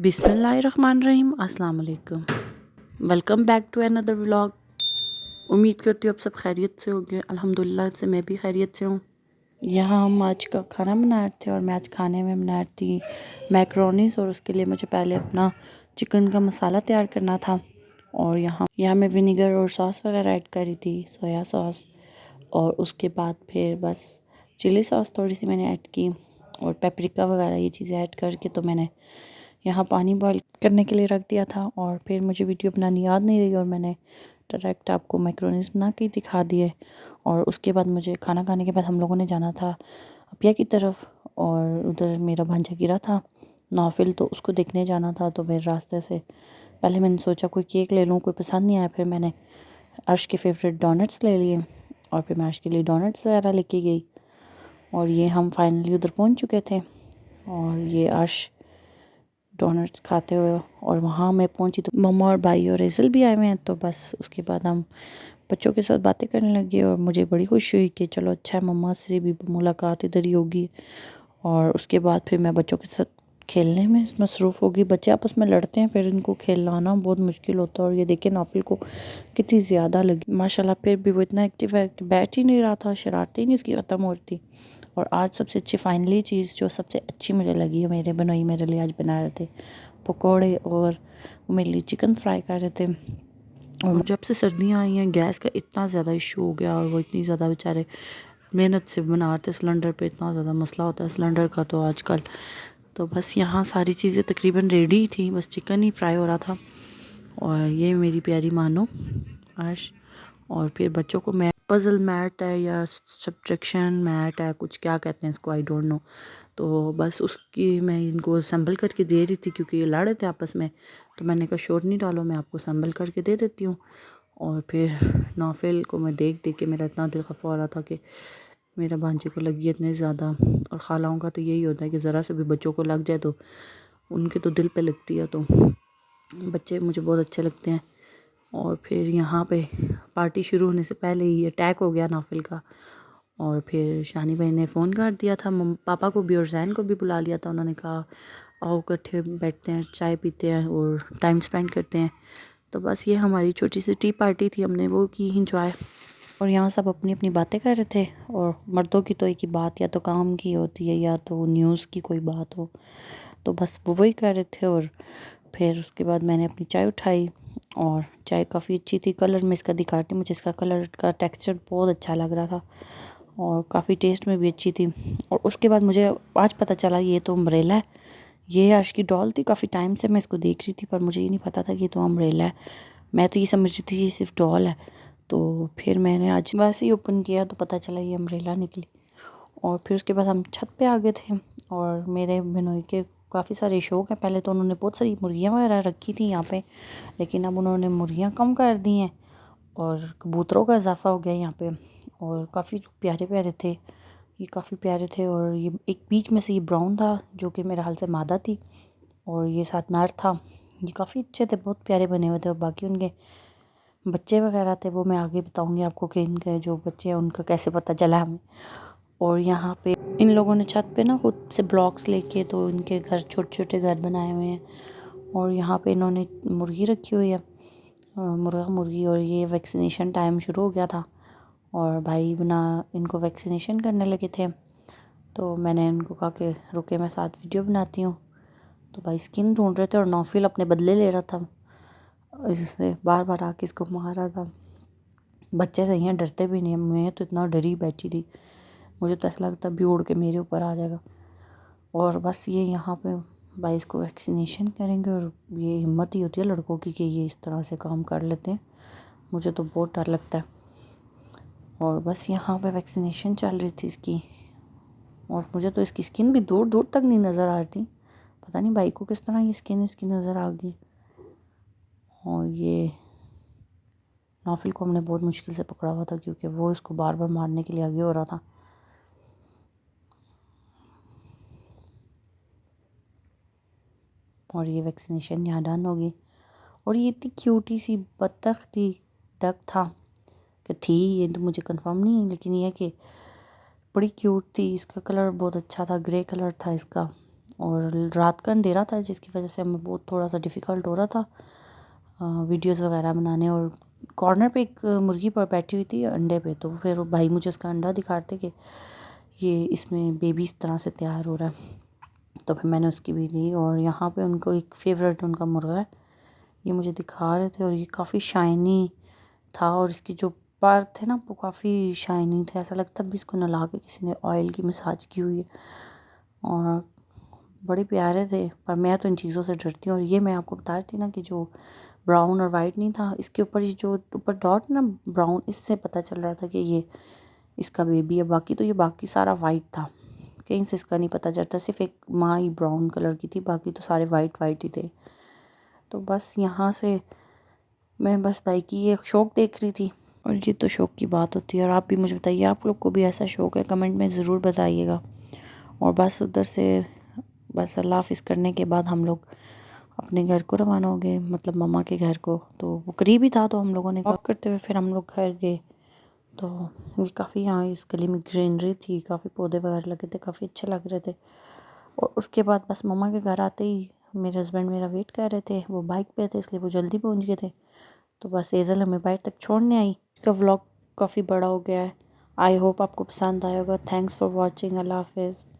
बिस्मिल्लाहिर्रहमानिर्रहीम, अस्सलाम वालेकुम। Welcome back to another vlog. उम्मीद करती हूँ आप सब खैरियत से होंगे। अल्हम्दुलिल्लाह से मैं भी खैरियत से हूँ। यहाँ हम आज का खाना बना रहे थे और मैं आज खाने में बना रही थी मैक्रोनीस, और उसके लिए मुझे पहले अपना चिकन का मसाला तैयार करना था। और यहाँ मैं विनेगर और सॉस वगैरह ऐड करी थी, सोया सॉस, और उसके बाद फिर बस चिली सॉस थोड़ी सी मैंने ऐड की और पेपरिका वगैरह ये चीज़ें ऐड करके तो मैंने यहाँ पानी बॉईल करने के लिए रख दिया था। और फिर मुझे वीडियो बनानी याद नहीं रही और मैंने डायरेक्ट आपको मैक्रोनीस बना के दिखा दिए। और उसके बाद मुझे खाना खाने के बाद हम लोगों ने जाना था अपिया की तरफ, और उधर मेरा भांजा गिरा था नौफिल, तो उसको देखने जाना था। तो फिर रास्ते से पहले मैंने सोचा कोई केक ले लूँ, कोई पसंद नहीं आया। फिर मैंने अर्श के फेवरेट डोनट्स ले लिए और फिर मैं अर्श के लिए डोनट्स वगैरह लेके गई। और ये हम फाइनली उधर पहुँच चुके थे और ये अर्श डोनट्स खाते हुए, और वहाँ मैं पहुँची तो मम्मा और भाई और रेजल भी आए हुए हैं। तो बस उसके बाद हम बच्चों के साथ बातें करने लगे और मुझे बड़ी खुशी हुई कि चलो अच्छा है, मम्मा से भी मुलाकात इधर ही होगी। और उसके बाद फिर मैं बच्चों के साथ खेलने में मसरूफ़ होगी। बच्चे आपस में लड़ते हैं, फिर इनको खिलाना बहुत मुश्किल होता है। और ये देखिए नौफिल को कितनी ज़्यादा लगी माशाल्लाह, फिर भी वो इतना एक्टिव है कि बैठ ही नहीं रहा था, शरारतें ही नहीं उसकी ख़त्म हो रही थी। और आज सबसे अच्छी फाइनली चीज़ जो सबसे अच्छी मुझे लगी है, मेरे बनोई मेरे लिए आज बना रहे थे पकोड़े, और वो मेरे लिए चिकन फ्राई कर रहे थे। और जब से सर्दियाँ आई हैं गैस का इतना ज़्यादा इशू हो गया, और वो इतनी ज़्यादा बेचारे मेहनत से बना रहे थे सिलेंडर पे, इतना ज़्यादा मसला होता है सिलेंडर का तो आजकल। तो बस यहाँ सारी चीज़ें तकरीबन रेडी थी, बस चिकन ही फ्राई हो रहा था। और ये मेरी प्यारी मानो अर्श, और फिर बच्चों को मैं पज़ल मैट है या सब्ट्रैक्शन मैट है, कुछ क्या कहते हैं इसको, आई डोंट नो। तो बस उसकी मैं इनको असेंबल करके दे रही थी क्योंकि ये लड़ रहे थे आपस में। तो मैंने कहा शोर नहीं डालो, मैं आपको असेंबल करके दे देती हूँ। और फिर नौफिल को मैं देख देख के मेरा इतना दिल खफा हो रहा था कि मेरा भांजे को लगी इतनी ज़्यादा। और खालाओं का तो यही होता है कि ज़रा से भी बच्चों को लग जाए तो उनके तो दिल पे लगती है। तो बच्चे मुझे बहुत अच्छे लगते हैं। और फिर यहाँ पे पार्टी शुरू होने से पहले ही अटैक हो गया नौफिल का। और फिर शानी भाई ने फ़ोन कर दिया था पापा को भी और जैन को भी बुला लिया था। उन्होंने कहा आओ इकट्ठे बैठते हैं, चाय पीते हैं और टाइम स्पेंड करते हैं। तो बस ये हमारी छोटी सी टी पार्टी थी, हमने वो की इंजॉय। और यहाँ सब अपनी अपनी बातें कर रहे थे। और मर्दों की तो एक ही बात या तो काम की होती है या तो न्यूज़ की कोई बात हो, तो बस वो वही कर रहे थे। और फिर उसके बाद मैंने अपनी चाय उठाई और चाय काफ़ी अच्छी थी। कलर में इसका दिखाती, मुझे इसका कलर का टेक्सचर बहुत अच्छा लग रहा था और काफ़ी टेस्ट में भी अच्छी थी। और उसके बाद मुझे आज पता चला ये तो अम्ब्रेला है। ये अर्श की डॉल थी, काफ़ी टाइम से मैं इसको देख रही थी पर मुझे ये नहीं पता था कि ये तो अम्ब्रेला है। मैं तो ये समझ रही थी ये सिर्फ डॉल है। तो फिर मैंने आज वैसे ही ओपन किया तो पता चला ये अम्ब्रेला निकली। और फिर उसके बाद हम छत पे आ गए थे। और मेरे बिनोई के काफ़ी सारे शौक हैं। पहले तो उन्होंने बहुत सारी मुर्गियाँ वगैरह रखी थी यहाँ पे, लेकिन अब उन्होंने मुर्गियाँ कम कर दी हैं और कबूतरों का इजाफा हो गया यहाँ पे। और काफ़ी प्यारे प्यारे थे, ये काफ़ी प्यारे थे। और ये एक बीच में से ये ब्राउन था जो कि मेरे हाल से मादा थी, और ये साथ नर था। ये काफ़ी अच्छे थे, बहुत प्यारे बने हुए थे। और बाकी उनके बच्चे वगैरह थे वो मैं आगे बताऊंगी आपको कि इनके जो बच्चे हैं उनका कैसे पता चला हमें। और यहाँ पे इन लोगों ने छत पे ना खुद से ब्लॉक्स लेके तो इनके घर छोटे छोटे घर बनाए हुए हैं। और यहाँ पे इन्होंने मुर्गी रखी हुई है, मुर्गा मुर्गी। और ये वैक्सीनेशन टाइम शुरू हो गया था और भाई बना इनको वैक्सीनेशन करने लगे थे। तो मैंने इनको कहा कि रुके मैं साथ वीडियो बनाती हूँ। तो भाई स्किन ढूंढ रहे थे और नौफिल अपने बदले ले रहा था, इससे बार बार आके इसको मार रहा था। बच्चे सही हैं, डरते भी नहीं। मैं तो इतना डरी बैठी थी, मुझे तो ऐसा लगता भी उड़ के मेरे ऊपर आ जाएगा। और बस ये यहाँ पे भाई इसको वैक्सीनेशन करेंगे। और ये हिम्मत ही होती है लड़कों की कि ये इस तरह से काम कर लेते हैं, मुझे तो बहुत डर लगता है। और बस यहाँ पे वैक्सीनेशन चल रही थी इसकी, और मुझे तो इसकी स्किन भी दूर दूर तक नहीं नज़र आ रही थी। पता नहीं भाई को किस तरह ये स्किन इसकी नज़र आ गई। और ये नौफिल को हमने बहुत मुश्किल से पकड़ा हुआ था क्योंकि वो इसको बार बार मारने के लिए आगे हो रहा था। और ये वैक्सीनेशन यहाँ डन हो गई। और ये इतनी क्यूटी सी बत्तख थी, डक था कि थी, ये तो मुझे कंफर्म नहीं है, लेकिन ये है कि बड़ी क्यूट थी। इसका कलर बहुत अच्छा था, ग्रे कलर था इसका। और रात का अंधेरा था जिसकी वजह से हमें बहुत थोड़ा सा डिफ़िकल्ट हो रहा था वीडियोस वगैरह बनाने। और कॉर्नर पे एक मुर्गी पर बैठी हुई थी अंडे पे, तो फिर वो भाई मुझे उसका अंडा दिखा रहे थे कि ये इसमें बेबी इस तरह से तैयार हो रहा है, तो फिर मैंने उसकी भी ली। और यहाँ पे उनको एक फेवरेट उनका मुर्गा है, ये मुझे दिखा रहे थे, और ये काफ़ी शाइनी था और इसकी जो पर थे ना वो काफ़ी शाइनी थे, ऐसा लगता भी इसको नला के किसी ने ऑयल की मसाज की हुई है। और बड़े प्यारे थे, पर मैं तो इन चीज़ों से डरती हूँ। और ये मैं आपको बता रही थी ना कि जो ब्राउन और वाइट नहीं था, इसके ऊपर ये जो ऊपर डॉट ना ब्राउन, इससे पता चल रहा था कि ये इसका बेबी है। बाकी तो ये बाकी सारा वाइट था, कहीं से इसका नहीं पता चलता, सिर्फ एक माँ ही ब्राउन कलर की थी, बाकी तो सारे वाइट वाइट ही थे। तो बस यहाँ से मैं बस भाई की ये शौक़ देख रही थी, और ये तो शौक़ की बात होती है। और आप भी मुझे बताइए, आप लोग को भी ऐसा शौक़ है? कमेंट में ज़रूर बताइएगा। और बस उधर से बस अल्लाह हाफ़िज़ करने के बाद हम लोग अपने घर को रवाना हो गए, मतलब मम्मा के घर को। तो वो करीब ही था, तो हम लोगों ने वॉक करते हुए फिर हम लोग घर गए। तो ये काफ़ी यहाँ इस गली में ग्रीनरी थी, काफ़ी पौधे वगैरह लगे थे, काफ़ी अच्छे लग रहे थे। और उसके बाद बस मम्मा के घर आते ही मेरे हस्बैंड मेरा वेट कर रहे थे, वो बाइक पे थे इसलिए वो जल्दी पहुँच गए थे। तो बस एज़ल हमें बाइक तक छोड़ने आई। इसका व्लॉग काफ़ी बड़ा हो गया है। आई होप आपको पसंद आया होगा। Thanks for watching. अल्लाह हाफ़िज़।